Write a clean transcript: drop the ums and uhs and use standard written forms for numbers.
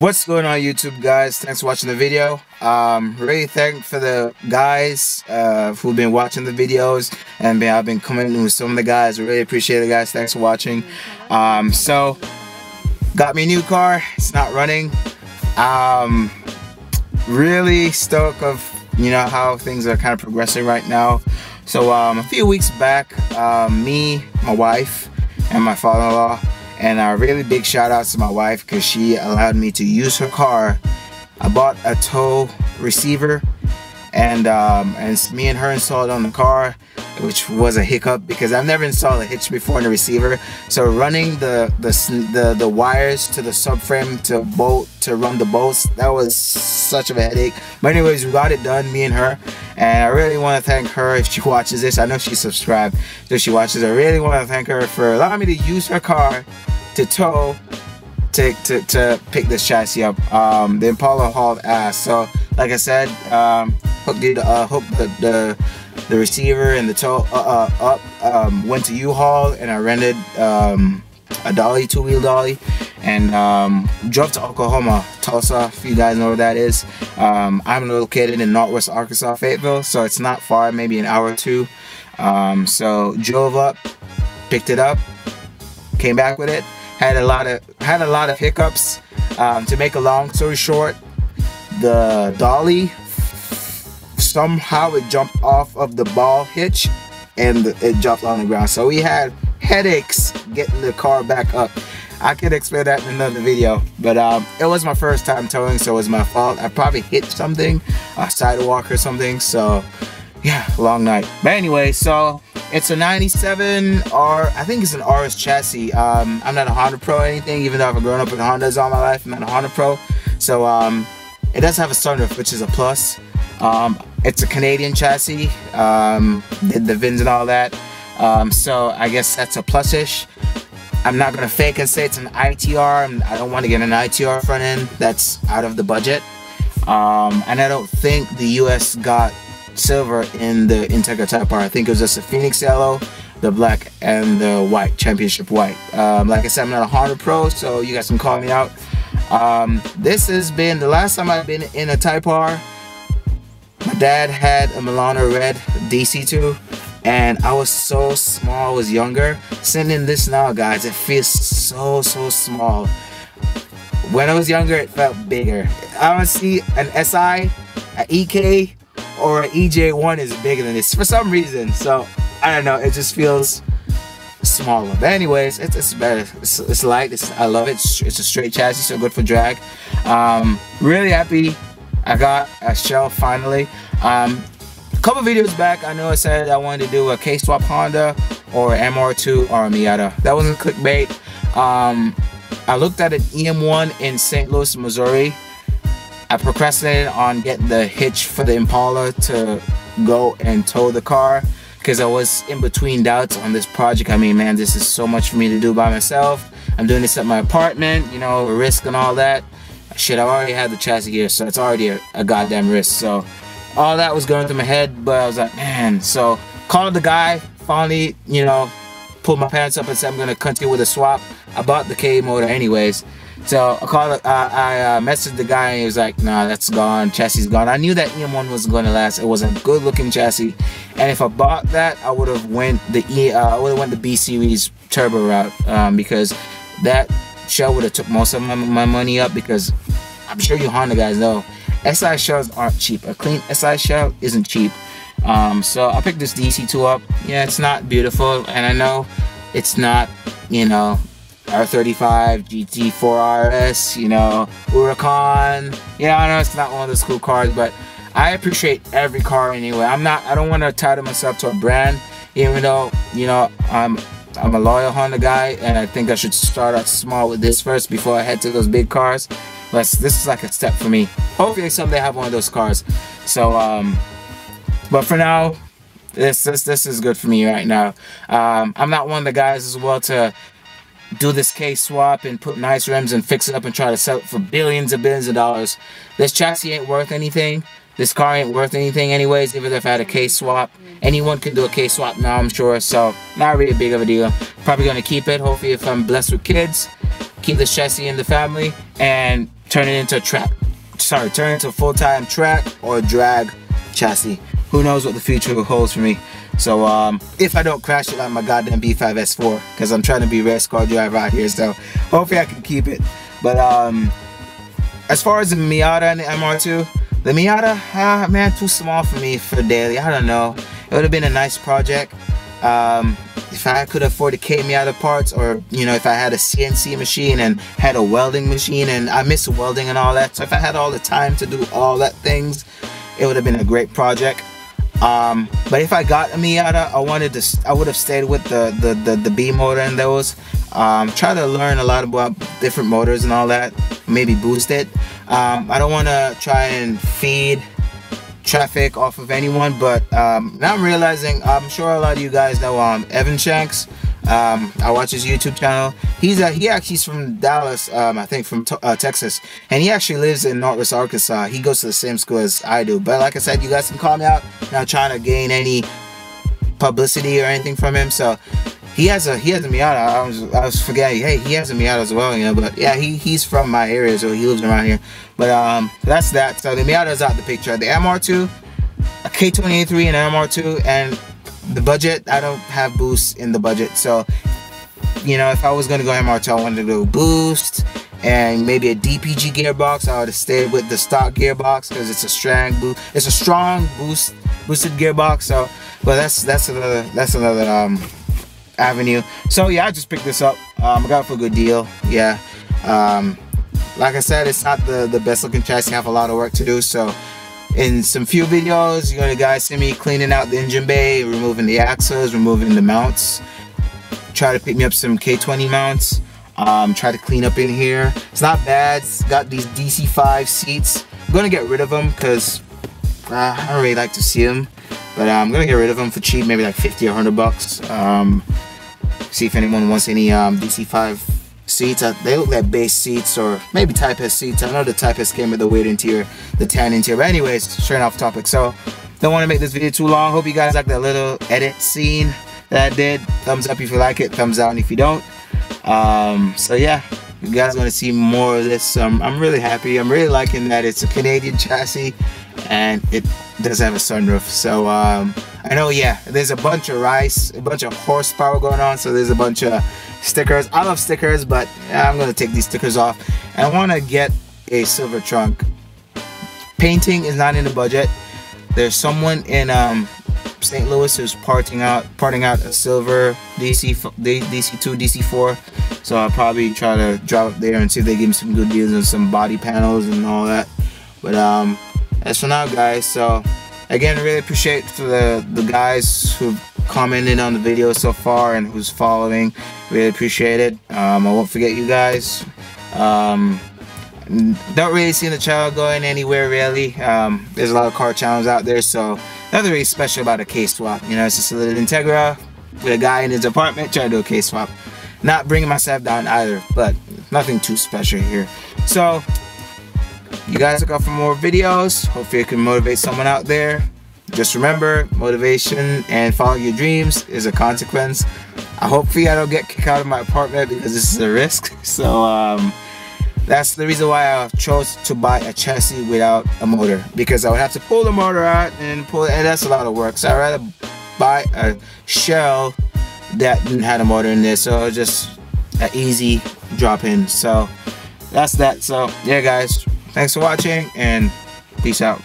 What's going on YouTube, guys? Thanks for watching the video. Really thank for the guys who've been watching the videos, and I've been commenting with some of the guys. Really appreciate it, guys. Thanks for watching. So got me a new car. It's not running. Really stoked of how things are kind of progressing right now. So a few weeks back, me, my wife, and my father-in-law. And a really big shout out to my wife because she allowed me to use her car. I bought a tow receiver, and me and her installed on the car, which was a hiccup because I've never installed a hitch before in a receiver. So running the wires to the subframe to run the bolts, that was such of a headache. But anyways, we got it done, me and her. And I really want to thank her if she watches this. I know she's subscribed, so she watches. I really want to thank her for allowing me to use her car to tow to pick this chassis up. The Impala hauled ass. So like I said, hooked the receiver and the tow up. Went to U-Haul and I rented a dolly, two-wheel dolly, and drove to Oklahoma, Tulsa, if you guys know where that is. I'm located in Northwest Arkansas, Fayetteville, so it's not far, maybe an hour or two. So drove up, picked it up, came back with it. Had a lot of hiccups. To make a long story short, the dolly somehow it jumped off of the ball hitch and it jumped on the ground. So we had headaches getting the car back up. I could explain that in another video, but it was my first time towing, so it was my fault. I probably hit something, a sidewalk or something. So yeah, long night. But anyway, so it's a 97 R, I think it's an RS chassis. I'm not a Honda Pro or anything, even though I've grown up with Hondas all my life. I'm not a Honda Pro. So it does have a sunroof, which is a plus. It's a Canadian chassis, the VINs and all that. So I guess that's a plus-ish. I'm not gonna fake and say it's an ITR. I don't want to get an ITR front end. That's out of the budget. And I don't think the US got silver in the Integra Type R. I think it was just the Phoenix yellow, the black, and the white, championship white. Like I said, I'm not a Honda Pro, so you guys can call me out. This has been the last time I've been in a Type R. My dad had a Milano Red DC2, and I was so small, I was younger. Sitting in this now, guys, it feels so small. When I was younger, it felt bigger. I don't see an SI, an EK, or an EJ1 is bigger than this for some reason. So I don't know, it just feels smaller. But anyways, it's better. It's light. I love it. It's a straight chassis, so good for drag. Really happy I got a shell finally. A couple videos back, I know I said I wanted to do a K-swap Honda or MR2 or a Miata. That wasn't clickbait. I looked at an EM1 in St. Louis, Missouri. I procrastinated on getting the hitch for the Impala to go and tow the car because I was in between doubts on this project. I mean, man, this is so much for me to do by myself. I'm doing this at my apartment, risk and all that. Shit, I already had the chassis here, so it's already a goddamn risk. So all that was going through my head, but I was like, man. So called the guy, finally, pulled my pants up and said I'm gonna continue with a swap. I bought the K motor anyways. So I messaged the guy and he was like, nah, that's gone, chassis gone. I knew that EM1 wasn't gonna last. It was a good looking chassis, and if I bought that, I would have went the B series turbo route, because that shell would have took most of my money up, because I'm sure you Honda guys know SI shells aren't cheap. A clean SI shell isn't cheap. So I picked this DC2 up. Yeah, it's not beautiful, and I know it's not, R35, GT4 RS, Huracan. Yeah, I know it's not one of those cool cars, but I appreciate every car anyway. I don't want to title myself to a brand, even though, I'm a loyal Honda guy, and I think I should start out small with this first before I head to those big cars. But this is like a step for me. Hopefully someday I have one of those cars. So, but for now, this is good for me right now. I'm not one of the guys as well to do this K-swap and put nice rims and fix it up and try to sell it for billions and billions of dollars. This chassis ain't worth anything. This car ain't worth anything anyways, even if I had a K-swap. Anyone could do a K-swap now, I'm sure, so not really big of a deal. Probably gonna keep it, hopefully if I'm blessed with kids, keep this chassis in the family, and turn it into a full-time track or drag chassis. Who knows what the future holds for me. So if I don't crash it on my goddamn B5 S4, because I'm trying to be a race car driver out here, so hopefully I can keep it. But as far as the Miata and the MR2, the Miata, man, too small for me for daily. I don't know. It would have been a nice project if I could afford the K Miata parts, or you know, if I had a CNC machine and had a welding machine, and I miss welding and all that. So if I had all the time to do all that things, it would have been a great project. But if I got a Miata, I would have stayed with the B motor and those. Try to learn a lot about different motors and all that. Maybe boost it. I don't want to try and feed traffic off of anyone, but now I'm realizing, I'm sure a lot of you guys know Evan Shanks. I watch his YouTube channel. He actually's from Dallas, I think from Texas, and he actually lives in Northwest Arkansas. He goes to the same school as I do. But like I said, you guys can call me out. Not trying to gain any publicity or anything from him. So he has a Miata. I was forgetting. Hey, he has a Miata as well, you know. But yeah, he's from my area, so he lives around here. But that's that. So the Miata's out the picture. The MR2, a K28.3 and an MR2, and the budget, I don't have boost in the budget. So you know, if I was gonna go MR2, I wanted to go boost and maybe a DPG gearbox. I would have stayed with the stock gearbox because it's a strong boosted gearbox. So, but that's another avenue. So yeah, I just picked this up. I got it for a good deal. Yeah. Like I said, it's not the best looking chassis. I have a lot of work to do. So in some few videos, you're gonna guys see me cleaning out the engine bay, removing the axles, removing the mounts. Try to pick me up some K20 mounts. Try to clean up in here. It's not bad. It's got these DC5 seats. I'm gonna get rid of them because I don't really like to see them. But I'm gonna get rid of them for cheap, maybe like 50 or 100 bucks. See if anyone wants any DC5 seats. They look like base seats or maybe Type S seats. I know the Type S came with the weird interior, the tan interior. But anyways, straight off topic. So don't want to make this video too long. Hope you guys like that little edit scene that I did. Thumbs up if you like it, thumbs down if you don't. So yeah, you guys are gonna see more of this. I'm really happy. I'm really liking that it's a Canadian chassis and it does have a sunroof. So I know, yeah, there's a bunch of horsepower going on, so there's a bunch of stickers. I love stickers, but yeah, I'm gonna take these stickers off, and I want to get a silver trunk. Painting is not in the budget. There's someone in St. Louis who's parting out a silver DC2, DC4. So I'll probably try to drop up there and see if they give me some good deals on some body panels and all that. But as for now, guys, so again, I really appreciate for the guys who've commented on the video so far and who's following. Really appreciate it. I won't forget you guys. Don't really see the channel going anywhere really. There's a lot of car channels out there, so nothing really special about a case swap. You know, it's just a little Integra with a guy in his apartment trying to do a case swap. Not bringing myself down either, but nothing too special here. So you guys look out for more videos. Hopefully it can motivate someone out there. Just remember, motivation and follow your dreams is a consequence. Hopefully I don't get kicked out of my apartment because this is a risk. So that's the reason why I chose to buy a chassis without a motor, because I would have to pull the motor out and pull it, and that's a lot of work. So I'd rather buy a shell that didn't have a motor in there, so just an easy drop in. So that's that. So yeah, guys, thanks for watching and peace out.